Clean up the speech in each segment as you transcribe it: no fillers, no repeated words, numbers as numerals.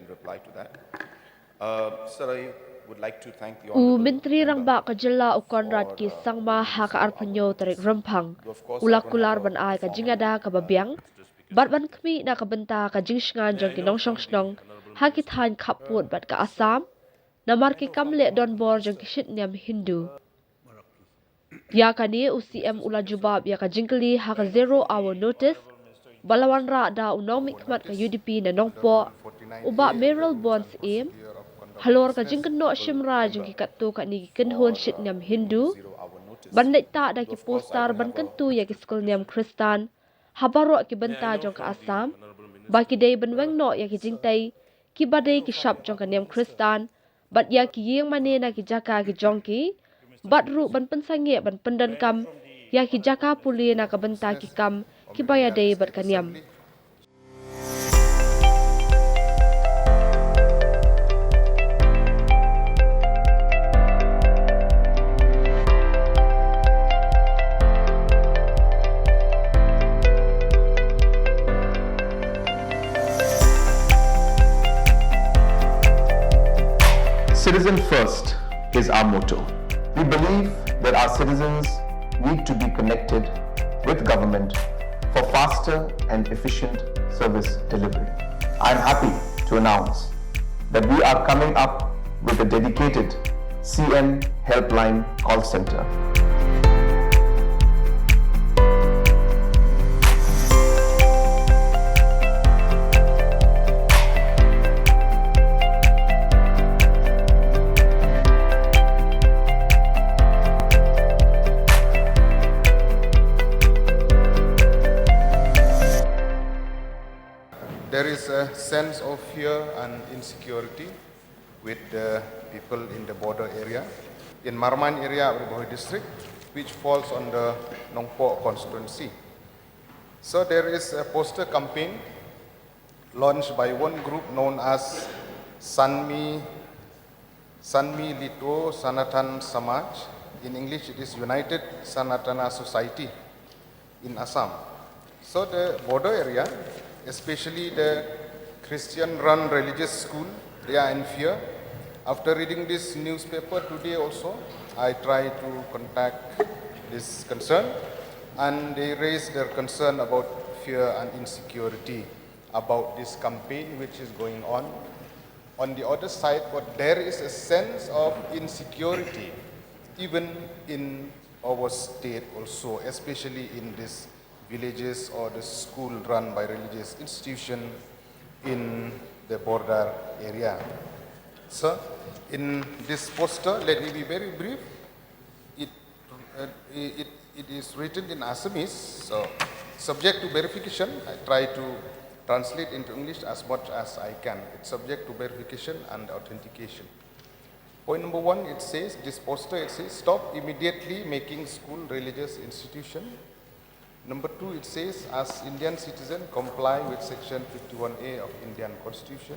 in reply to that. Sir, I would like to thank the U honorable Menteri member Rangba Kajala u Konrad for ki sangma bringing ha this ka to our arpanyo tarik notice. rempang. Though of course I Ulak don't have kular a ban ai ka formal jingada ka babiang. Bat ban kmi na ka benta ka jingshngain jong ki nong shong snong. Ha ki thain khappud bat ka Assam. Namar ki kamle don bor jong ki shitniam Hindu. Ya kani UCM ula jubab ya ka jingkali ha ka 0 hour notice. Balawan ra da unong mikmat ka UDP na nongpo. Uba 49A of the Meryl Rules and Bonds aim. Procedure of Conduct of Halor ka Business, jingkan no honorable shimra jong member, ki katto ka ni kenhon for shitniam bringing the Hindu. 0 hour notice. Bandit ta da Though ki of course I postar don't ban have a kantu ya ki skul niam Kristan. Habaro ki benta jong ka Assam. Baki day ban weng no ya ki jingtai. Ki badai ki shop jong ka niam Kristan. Bat ya ki yeng mane na ki jaka ki jong ki. Bat ru ban pensange ban pendan kam. Ya ki jaka puli na ka benta ki kam. Ki baya day bat ka niam. Citizen first is our motto. We believe that our citizens need to be connected with government for faster and efficient service delivery. I am happy to announce that we are coming up with a dedicated CM helpline call center. There is a sense of fear and insecurity with the people in the border area. In Marman area of Bohoi district, which falls on the Nongpo constituency. So there is a poster campaign launched by one group known as Sanmi Lito Sanatan Samaj. In English it is United Sanatana Society in Assam. So the border area, especially the Christian-run religious school, they are in fear. After reading this newspaper today also, I try to contact this concern, and they raise their concern about fear and insecurity about this campaign which is going on. On the other side, but there is a sense of insecurity even in our state also, especially in these villages or the school run by religious institution in the border area. So, in this poster, let me be very brief. It is written in Assamese, so subject to verification. I try to translate into English as much as I can. It's subject to verification and authentication. Point number 1, it says, this poster, it says, stop immediately making school religious institution. Number 2, it says, as Indian citizen, comply with section 51A of Indian Constitution.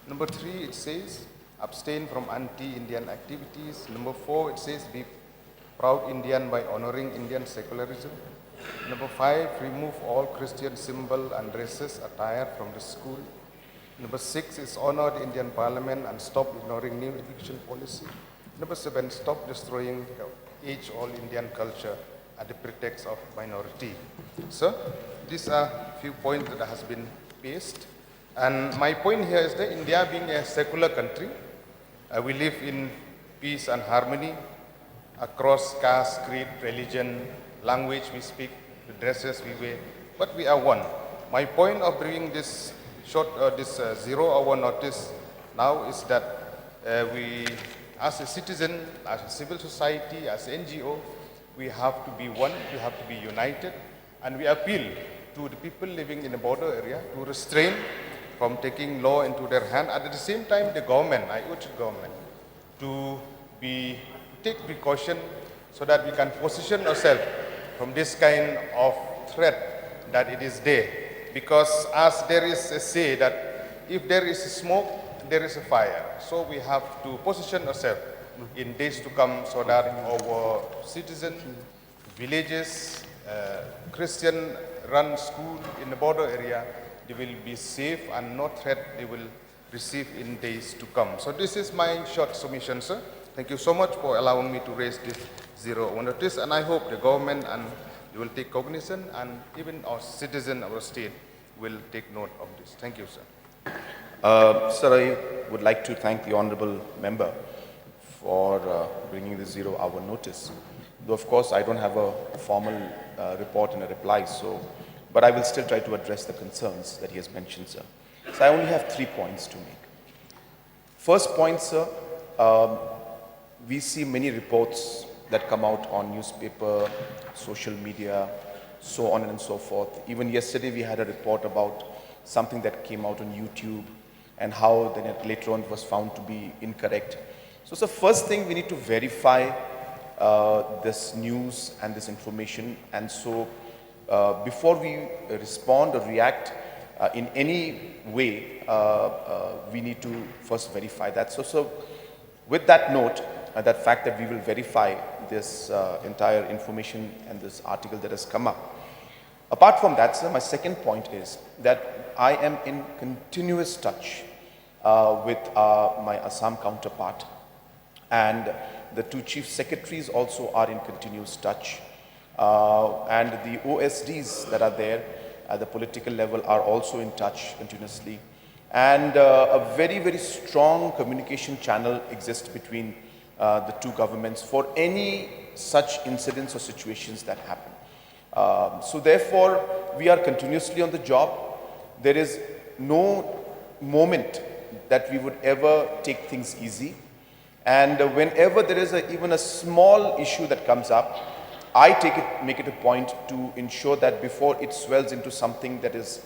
Number 3, it says, abstain from anti-Indian activities. Number 4, it says, be proud Indian by honoring Indian secularism. Number 5, remove all Christian symbol and dresses attire from the school. Number 6 is honor the Indian Parliament and stop ignoring new education policy. Number 7, stop destroying age-old Indian culture at the pretext of minority. So, these are few points that has been based. And my point here is that India being a secular country, we live in peace and harmony across caste, creed, religion, language we speak, the dresses we wear, but we are one. My point of bringing this short, 0 hour notice now is that we, as a citizen, as a civil society, as NGO, we have to be one, we have to be united, and we appeal to the people living in the border area to restrain from taking law into their hand. At the same time, the government, I urge the government to take precaution so that we can position ourselves from this kind of threat that it is there. Because as there is a say that if there is smoke, there is a fire. So we have to position ourselves in days to come so that our citizens, villages, Christian-run school in the border area, they will be safe and no threat they will receive in days to come. So this is my short submission, sir. Thank you so much for allowing me to raise this zero notice, and I hope the government and you will take cognizance, and even our citizen, our state, will take note of this. Thank you, sir. Sir, I would like to thank the Honorable Member for bringing the 0-hour notice. Though, of course, I don't have a formal report and a reply, but I will still try to address the concerns that he has mentioned, sir. So I only have 3 points to make. First point, sir, we see many reports that come out on newspaper, social media, so on and so forth. Even yesterday we had a report about something that came out on YouTube and how then later on it was found to be incorrect. So first thing, we need to verify this news and this information, and so before we respond or react in any way, we need to first verify that. So with that note, that fact that we will verify this entire information and this article that has come up. Apart from that, sir, my second point is that I am in continuous touch with my Assam counterpart, and the 2 chief secretaries also are in continuous touch, and the OSDs that are there at the political level are also in touch continuously, and a very, very strong communication channel exists between the 2 governments for any such incidents or situations that happen. So therefore, we are continuously on the job. There is no moment that we would ever take things easy. And whenever there is even a small issue that comes up, I make it a point to ensure that before it swells into something that is,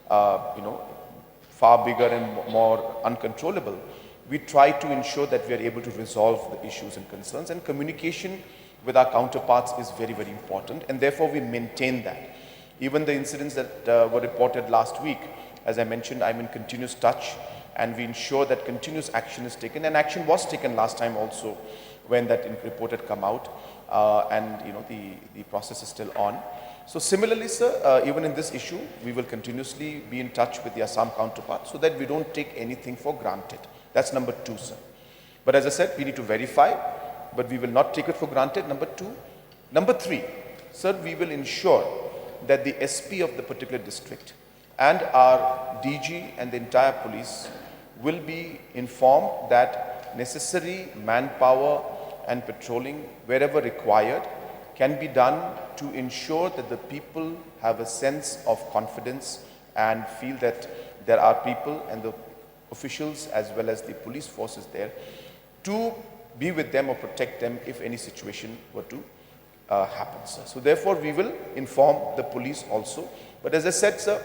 far bigger and more uncontrollable, we try to ensure that we are able to resolve the issues and concerns, and communication with our counterparts is very, very important, and therefore we maintain that. Even the incidents that were reported last week, as I mentioned, I'm in continuous touch, and we ensure that continuous action is taken, and action was taken last time also when that report had come out, and the process is still on. So similarly, sir, even in this issue, we will continuously be in touch with the Assam counterpart so that we don't take anything for granted. That's number 2, sir. But as I said, we need to verify, but we will not take it for granted, number 2. Number 3, sir, we will ensure that the SP of the particular district and our DG and the entire police will be informed that necessary manpower and patrolling wherever required can be done to ensure that the people have a sense of confidence and feel that there are people and the officials as well as the police forces there to be with them or protect them if any situation were to happen, sir. So therefore, we will inform the police also. But as I said, sir,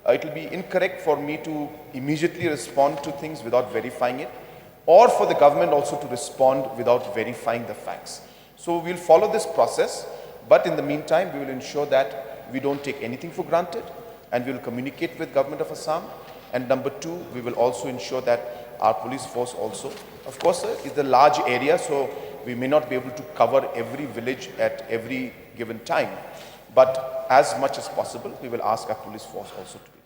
it will be incorrect for me to immediately respond to things without verifying it, or for the government also to respond without verifying the facts. So we'll follow this process, but in the meantime, we will ensure that we don't take anything for granted, and we will communicate with government of Assam. And number 2, we will also ensure that our police force also, of course, sir, is a large area, so we may not be able to cover every village at every given time. But as much as possible, we will ask our police force also to be.